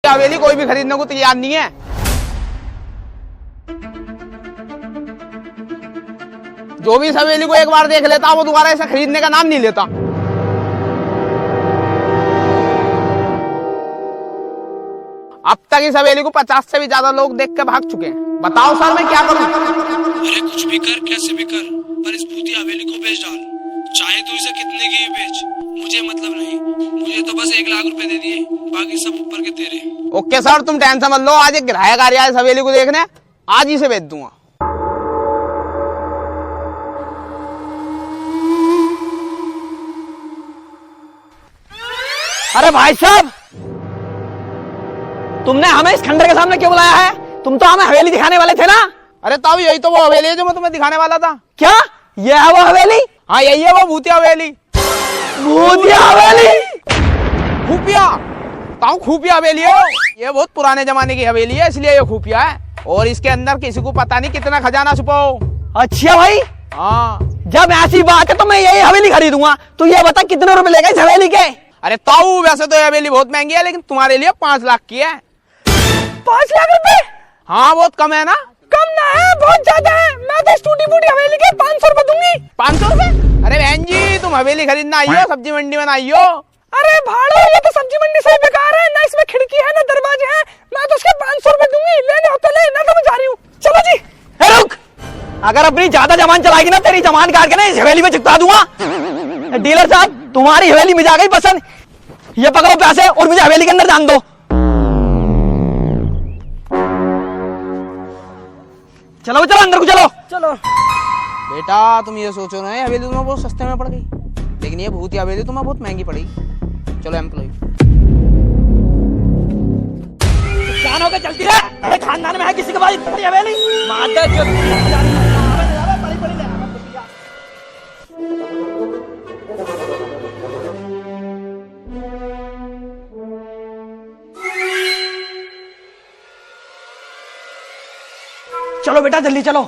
भूतिया हवेली कोई भी खरीदने को तैयार नहीं है। जो भी इस हवेली को एक बार देख लेता वो दोबारा इसे खरीदने का नाम नहीं लेता। अब तक इस हवेली को 50 से भी ज्यादा लोग देख के भाग चुके हैं। बताओ सर मैं क्या करूं? अरे कुछ भी कर, कैसे भी कर, पर इस भूतिया हवेली को बेच डाल। चाहे तू इसे कितने की बेच, मुझे मतलब नहीं। मुझे तो बस 1 लाख रुपए दे दिए, बाकी सब ऊपर के तेरे। ओके सर तुम टेंशन मत लो, आज एक ग्राहक आ रहा है इस हवेली को देखने, आज ही से बेच दूंगा। अरे भाई साहब, तुमने हमें इस खंडर के सामने क्यों बुलाया है? तुम तो हमें हवेली दिखाने वाले थे ना? अरे तब यही तो वो हवेली है जो मैं तुम्हें दिखाने वाला था। क्या ये है वो हवेली? हाँ यही है वो भूतिया हवेली। भूतिया हवेली? खुफिया ताऊ खुफिया हवेली है। ये बहुत पुराने जमाने की हवेली है, इसलिए ये खुफिया है और इसके अंदर किसी को पता नहीं कितना खजाना छुपा हो। अच्छा भाई, हाँ जब ऐसी बात है तो मैं यही हवेली खरीदूंगा। तू ये बता कितने रुपए लेगा इस हवेली के? अरे ताऊ वैसे तो ये हवेली बहुत महंगी है, लेकिन तुम्हारे लिए 5 लाख की है। 5 लाख रुपए? हाँ बहुत कम है ना? कम ना है, बहुत ज्यादा है। मैं तो टूटी फूटी हवेली के 500 रुपए दूंगी। 500 रुपए? अरे बहन जी तुम हवेली खरीदना आई हो, सब्जी मंडी में आई हो। अरे भाड़ो, ये तो सब्जी मंडी से ही बेकार है ना, इसमें खिड़की है ना दरवाजे हैं। मैं तो उसके 500 रुपए दूंगी, लेने हो तो ले, ना तो मैं जा रही हूँ। चलो जी। रुक, अगर अपनी ज्यादा जमान चलाएगी ना, तेरी जमान काट के ना इस हवेली में चिपका दूंगा। डीलर साहब तुम्हारी हवेली मुझे आ गई पसंद, ये पकड़ो पैसे और मुझे हवेली के अंदर जान दो। चलो चलो अंदर को चलो। चलो बेटा तुम ये सोचो ना हवेली तुम्हें बहुत सस्ते में पड़ गई, लेकिन ये भूतिया हवेली तुम्हें बहुत महंगी पड़ेगी। चलो एम्प्लॉय जान होकर चलती है। खानदान में है किसी के पास इतनी हवेली? माता जो चलो बेटा जल्दी चलो।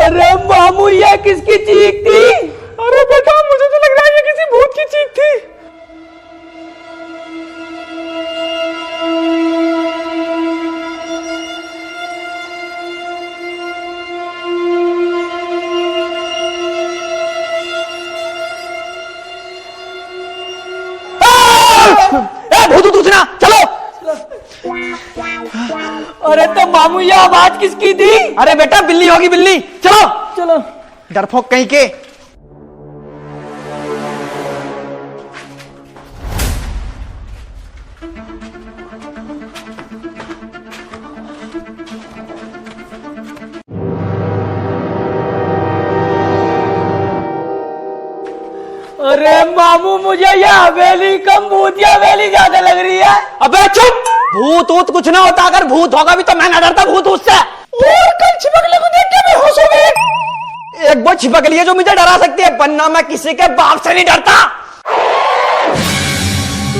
अरे मामू ये किसकी चीख थी? अरे बेटा मुझे तो लग रहा है ये किसी भूत की चीख थी। भूत दूसरा चलो। अरे तो मामू ये आवाज किसकी थी? अरे बेटा बिल्ली होगी, बिल्ली। चलो चलो, डरपोक कहीं के। अरे मामू मुझे ये हवेली कम भूतिया हवेली ज्यादा लग रही है। अबे चुप, भूत ऊत कुछ ना होता, अगर भूत होगा भी तो मैं ना डरता भूत उससे। और कल छिपकली को देख के बेहोश हो गए। एक वो छिपकली है जो मुझे डरा सकती है, वरना मैं किसी के बाप से नहीं डरता।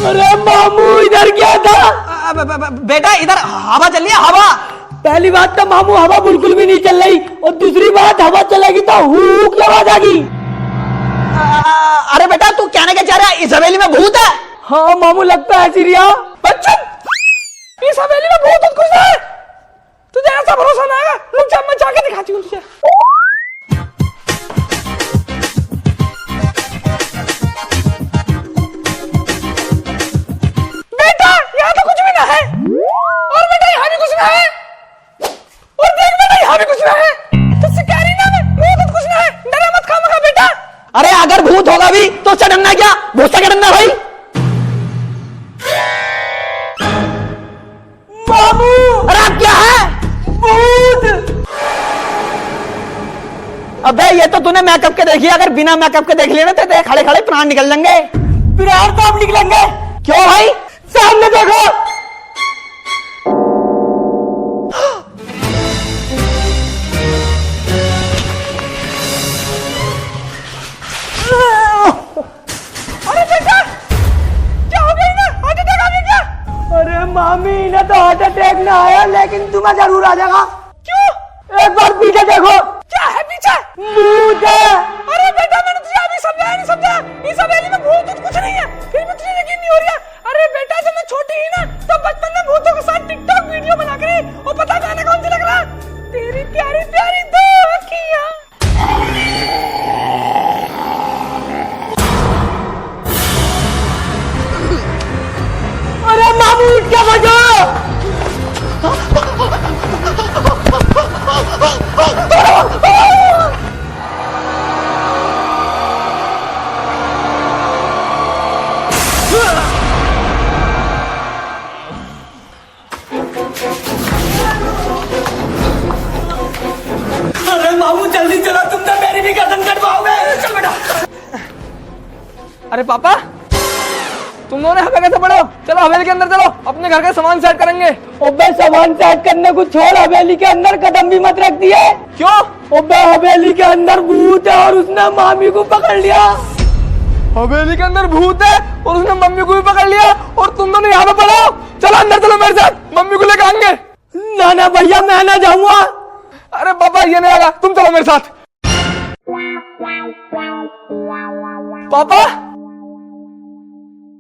अरे मामू इधर क्या था? बेटा इधर हवा चल रही है, हवा। पहली बात तो मामू हवा बिल्कुल भी नहीं चल रही, और दूसरी बात हवा चलेगी तो हुक आवाज आएगी। अरे बेटा तू कहने क्या चाह रहा है, इस हवेली में भूत है? हाँ मामू लगता है चिड़िया। बच्चों इस हवेली में भूत कुछ है, तुझे ऐसा भरोसा ना है? रुक जा मैं जाके दिखाती हूँ तुझे। बेटा यहाँ तो कुछ भी ना है, और बेटा यहाँ भी कुछ ना है, और देख बेटा यहाँ भी कुछ ना है। तुझसे कह रही ना मैं, भूत कुछ ना है, डरा मत खामखा बेटा। अरे अगर भूत होगा भी तो उससे डरना क्या, भूत से क्या डरना भाई? मामू अरे अब क्या है? भूत। अबे ये तो तूने मेकअप के देखी, अगर बिना मेकअप के देख लिया ना तो खड़े खड़े प्राण निकल जाएंगे। प्राण तो अब निकलेंगे। क्यों भाई? सामने देखो। अरे मामी इन्हें तो हार्ट अटैक ना आया, लेकिन तुम्हें जरूर आ जाएगा। क्यों? अरे पापा, तुम दोनों यहाँ पे कैसे पड़े हो? चलो हवेली के अंदर चलो, अपने घर का सामान सेट करेंगे। ओबे सामान सेट करने को छोड़, हवेली के अंदर कदम भी मत रख दिए। क्यों? ओबे हवेली के अंदर भूत है और उसने मामी को पकड़ लिया। हवेली के अंदर भूत है और उसने मम्मी को भी पकड़ लिया और तुम दोनों यहाँ पे पड़े हो? चलो अंदर चलो मेरे साथ, मम्मी को लेकर आएंगे। ना ना भैया, मैं ना जाऊंगा। अरे पापा ये नहीं आएगा, तुम चलो मेरे साथ। पापा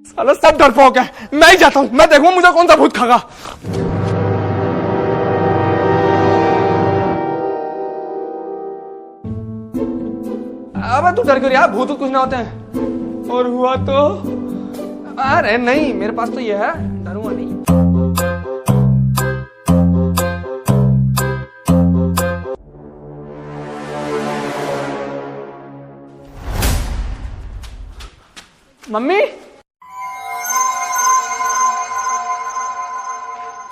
साला सब डरपोक है, मैं ही जाता हूँ, मैं देखूँ मुझे कौन सा भूत खागा। अबे तू डर क्यों रहा? भूत कुछ ना होते हैं। और हुआ तो अरे नहीं, मेरे पास तो ये है, डरूंगा नहीं। मम्मी,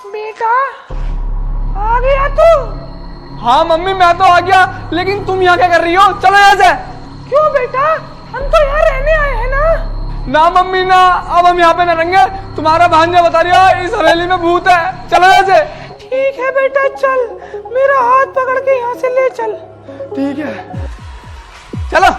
बेटा आ गया तू? हाँ मम्मी मैं तो आ गया, लेकिन तुम यहाँ क्या कर रही हो? चलो यहाँ से। क्यों बेटा, हम तो यहाँ रहने आए हैं ना। ना मम्मी ना, अब हम यहाँ पे न रहेंगे। तुम्हारा भांजा बता रहा है इस हवेली में भूत है, चलो यहाँ से। ठीक है बेटा, चल मेरा हाथ पकड़ के यहाँ से ले चल। ठीक है चलो।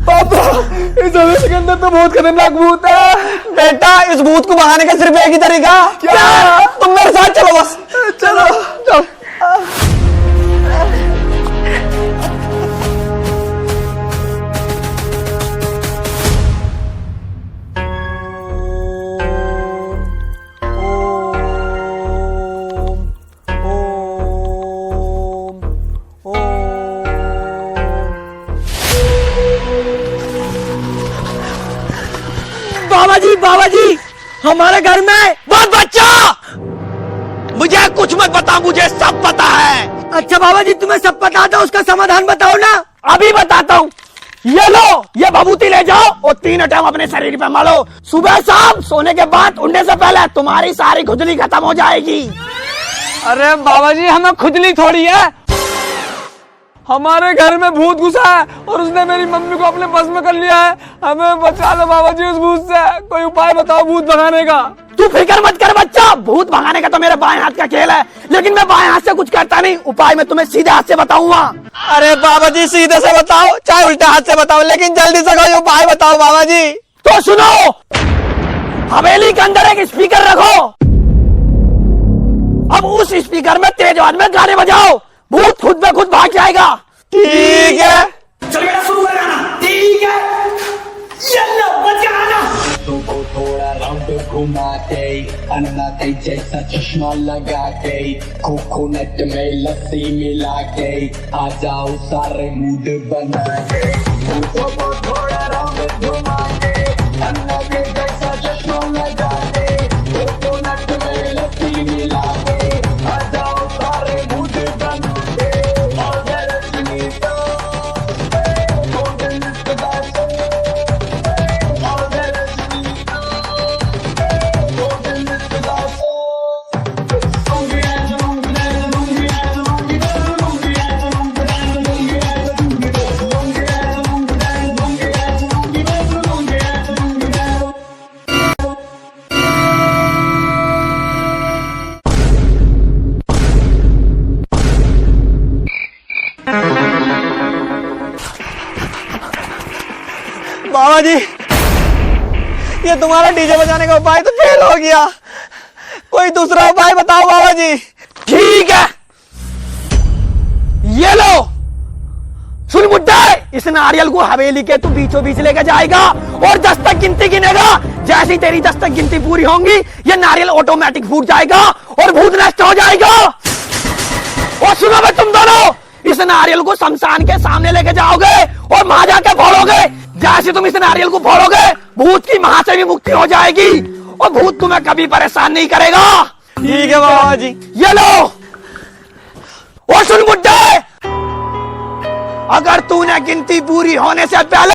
पापा इस हवेली के अंदर तो बहुत खतरनाक भूत है। बेटा इस भूत को भगाने का सिर्फ एक ही तरीका। क्या? तुम मेरे साथ चलो बस। चलो चलो। बाबा जी हमारे घर में बहुत बच्चा। मुझे कुछ मत बता, मुझे सब पता है। अच्छा बाबा जी, तुम्हें सब पता था, उसका समाधान बताओ ना। अभी बताता हूँ। ये लो, ये भभूति ले जाओ और 3 टाइम अपने शरीर पे मलो। सुबह शाम सोने के बाद उठने से पहले तुम्हारी सारी खुजली खत्म हो जाएगी। अरे बाबा जी हमें खुजली थोड़ी है, हमारे घर में भूत घुसा है और उसने मेरी मम्मी को अपने बस में कर लिया है। हमें बचा लो बाबा जी उस भूत से, कोई उपाय बताओ भूत भगाने का। तू फिक्र मत कर बच्चा, भूत भगाने का तो मेरे बाएं हाथ का खेल है, लेकिन मैं बाएं हाथ से कुछ करता नहीं। उपाय मैं तुम्हें सीधे हाथ से बताऊंगा। अरे बाबा जी सीधे से बताओ, चाहे उल्टे हाथ से बताओ, लेकिन जल्दी से कोई उपाय बताओ बाबा जी। तो सुनो, हवेली के अंदर एक स्पीकर रखो। अब उस स्पीकर में तेज आवाज में गाने बजाओ, भूत खुद ब खुद भाग जाएगा। ठीक है चल बेटा शुरू कर गाना। ठीक है चलो बजा गाना। को थोड़ा राउंड घुमा के, अन्ना के जैसा चश्मा लगा के, कोकोनट में लस्सी मिला के, आ जाओ सारे मूड बना के। को थोड़ा राउंड घुमा के, अन्ना के जैसा चश्मा लगा के, कोकोनट में लस्सी मिला के, आ जाओ सारे मूड बना के। और रजनी तो golden is the best। बाबा जी ये तुम्हारा डीजे बजाने का उपाय तो फेल हो गया, कोई दूसरा उपाय बताओ बाबा जी। ठीक है ये लो, सुन बुड्ढे, इस नारियल को हवेली के तू बीचों बीच लेकर जाएगा और 10 तक गिनती गिनेगा। जैसी तेरी 10 तक गिनती पूरी होंगी ये नारियल ऑटोमेटिक फूट जाएगा और भूत नष्ट हो जाएगा। और सुनो बे तुम दोनों, इस नारियल को शमशान के सामने लेके जाओगे और वहां जाके फोड़ोगे। जैसे तुम इस नारियल को फोड़ोगे भूत की वहां से भी मुक्ति हो जाएगी और भूत तुम्हें कभी परेशान नहीं करेगा। ठीक है बाबा जी। ये लो, और सुन बुड्ढे, अगर तूने गिनती पूरी होने से पहले